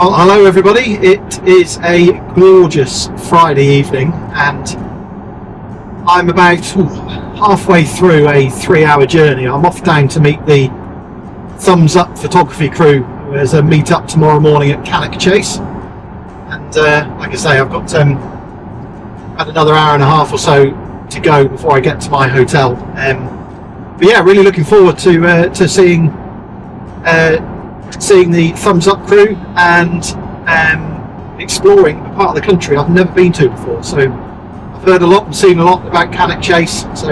Well, hello everybody. It is a gorgeous Friday evening and I'm about halfway through a 3-hour journey. I'm off down to meet the Thumbs Up photography crew. There's a meet up tomorrow morning at Cannock Chase, and like I say, I've got about another hour and a half or so to go before I get to my hotel. But yeah, really looking forward to seeing the Thumbs Up crew and exploring a part of the country I've never been to before. So I've heard a lot and seen a lot about Cannock Chase. So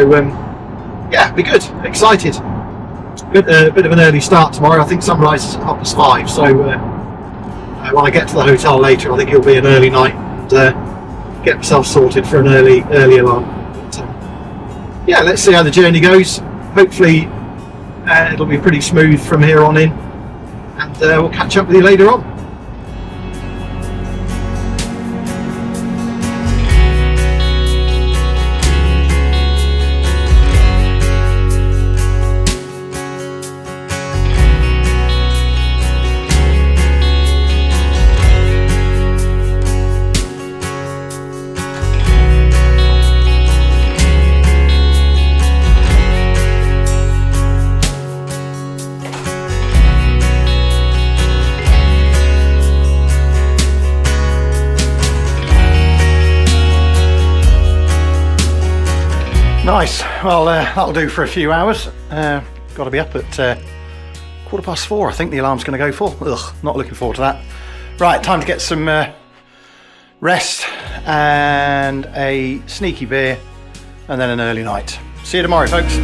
yeah, be good. Excited. A bit of an early start tomorrow. I think sunrise is at 5:30. So when I get to the hotel later, I think it'll be an early night and get myself sorted for an early alarm. But, yeah, let's see how the journey goes. Hopefully it'll be pretty smooth from here on in, and we'll catch up with you later on. Nice. Well, that'll do for a few hours. Got to be up at 4:15. I think the alarm's going to go for. Ugh, not looking forward to that. Right, time to get some rest and a sneaky beer, and then an early night. See you tomorrow, folks.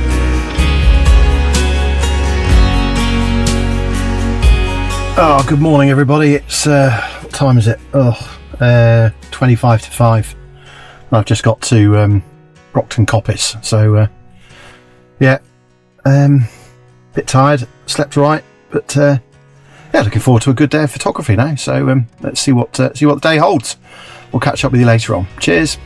Oh, good morning, everybody. It's what time is it? 25 to 5. I've just got to Brocton Coppice, so yeah, bit tired, slept right, but yeah, looking forward to a good day of photography now. So let's see what the day holds. We'll catch up with you later on. Cheers.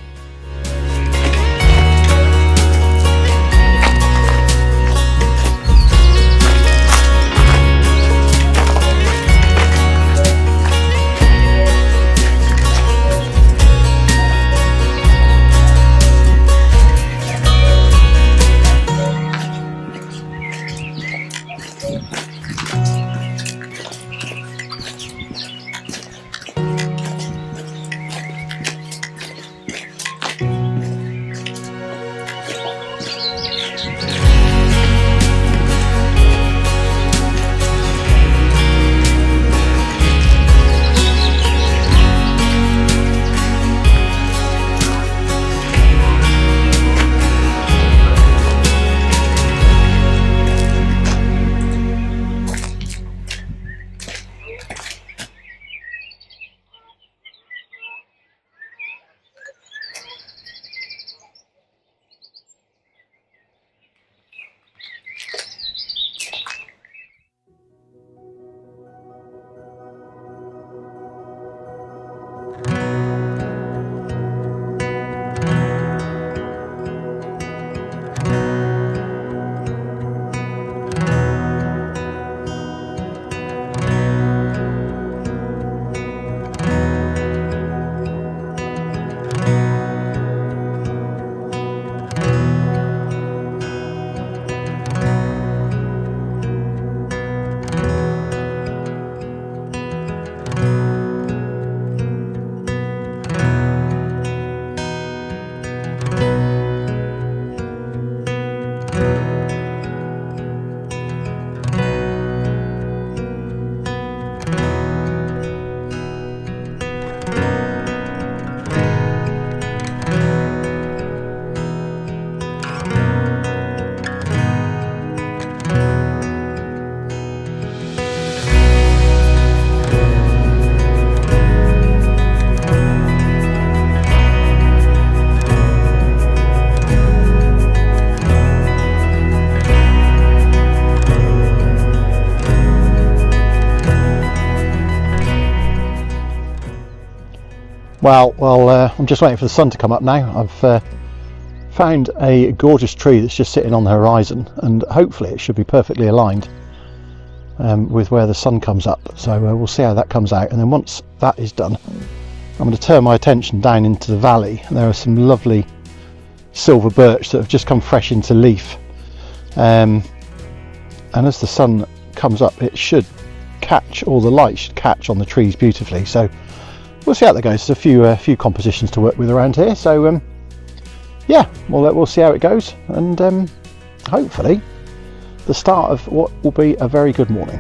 Well, I'm just waiting for the sun to come up now. I've found a gorgeous tree that's just sitting on the horizon, and hopefully it should be perfectly aligned. with where the sun comes up. So we'll see how that comes out, and then once that is done, I'm going to turn my attention down into the valley. There are some lovely silver birch that have just come fresh into leaf, and as the sun comes up, it should catch, all the light should catch on the trees beautifully. So we'll see how that goes. There's a few compositions to work with around here, so yeah, we'll see how it goes, and hopefully the start of what will be a very good morning.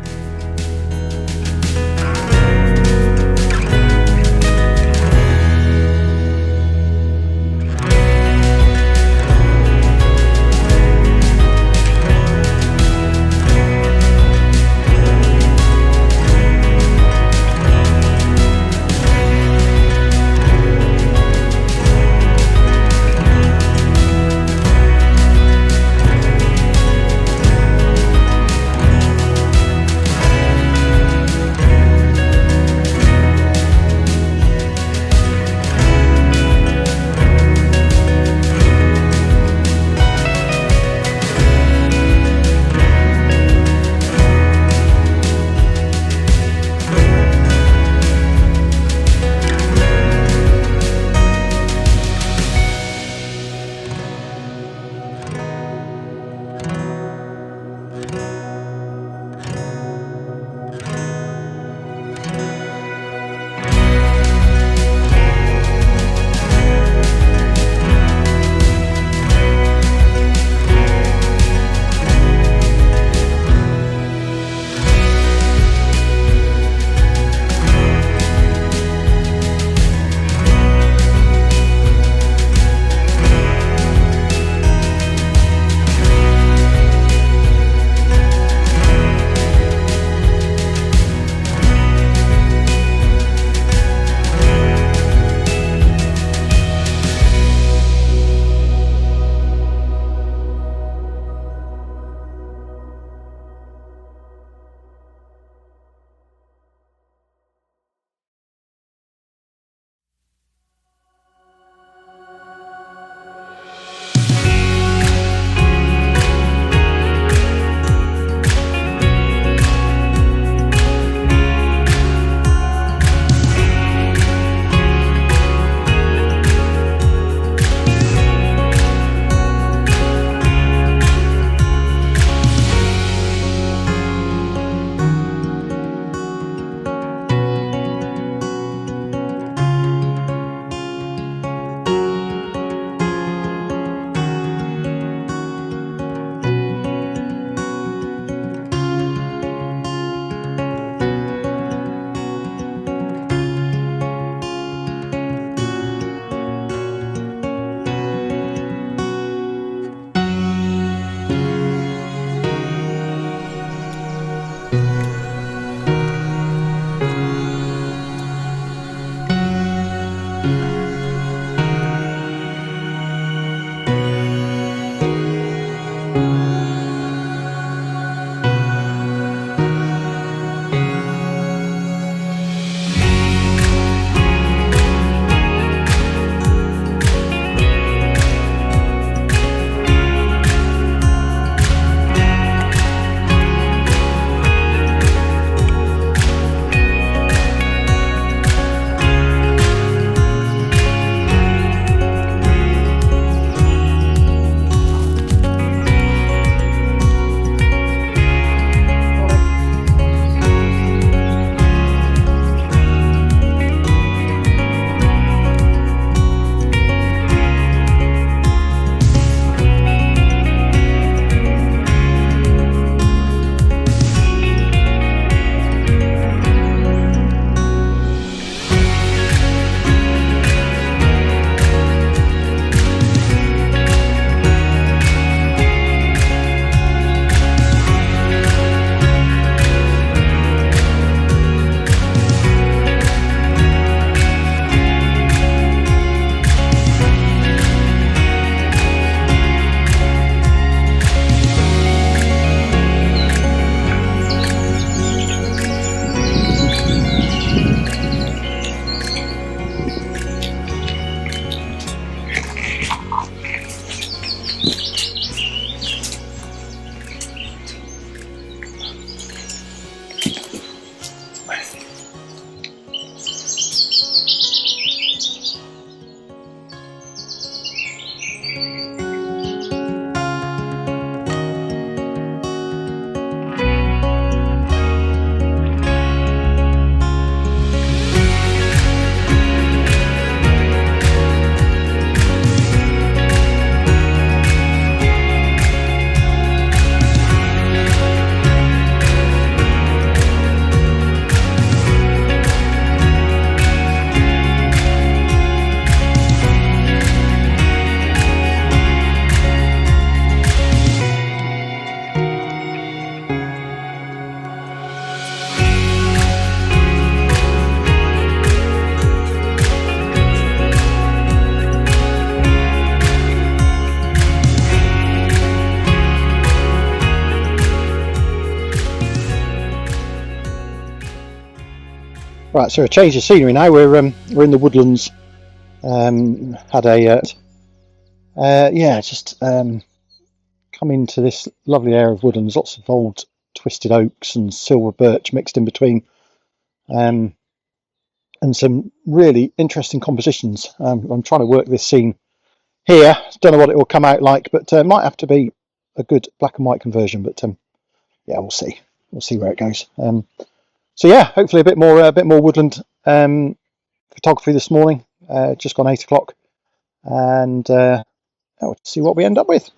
Right, so a change of scenery now. We're in the woodlands. Had a just come into this lovely area of woodlands. Lots of old twisted oaks and silver birch mixed in between, and some really interesting compositions. I'm trying to work this scene here. Don't know what it will come out like, but might have to be a good black and white conversion. But yeah, we'll see. We'll see where it goes. So yeah, hopefully a bit more woodland photography this morning. Just gone 8 o'clock, and we'll see what we end up with.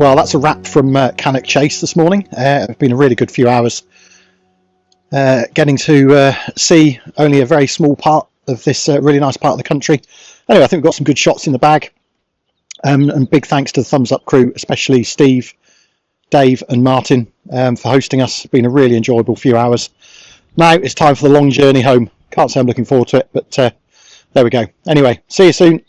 well, that's a wrap from Cannock Chase this morning. It's been a really good few hours. Getting to see only a very small part of this really nice part of the country. Anyway, I think we've got some good shots in the bag. And big thanks to the Thumbs Up crew, especially Steve, Dave and Martin, for hosting us. It's been a really enjoyable few hours. Now it's time for the long journey home. Can't say I'm looking forward to it, but there we go. Anyway, see you soon.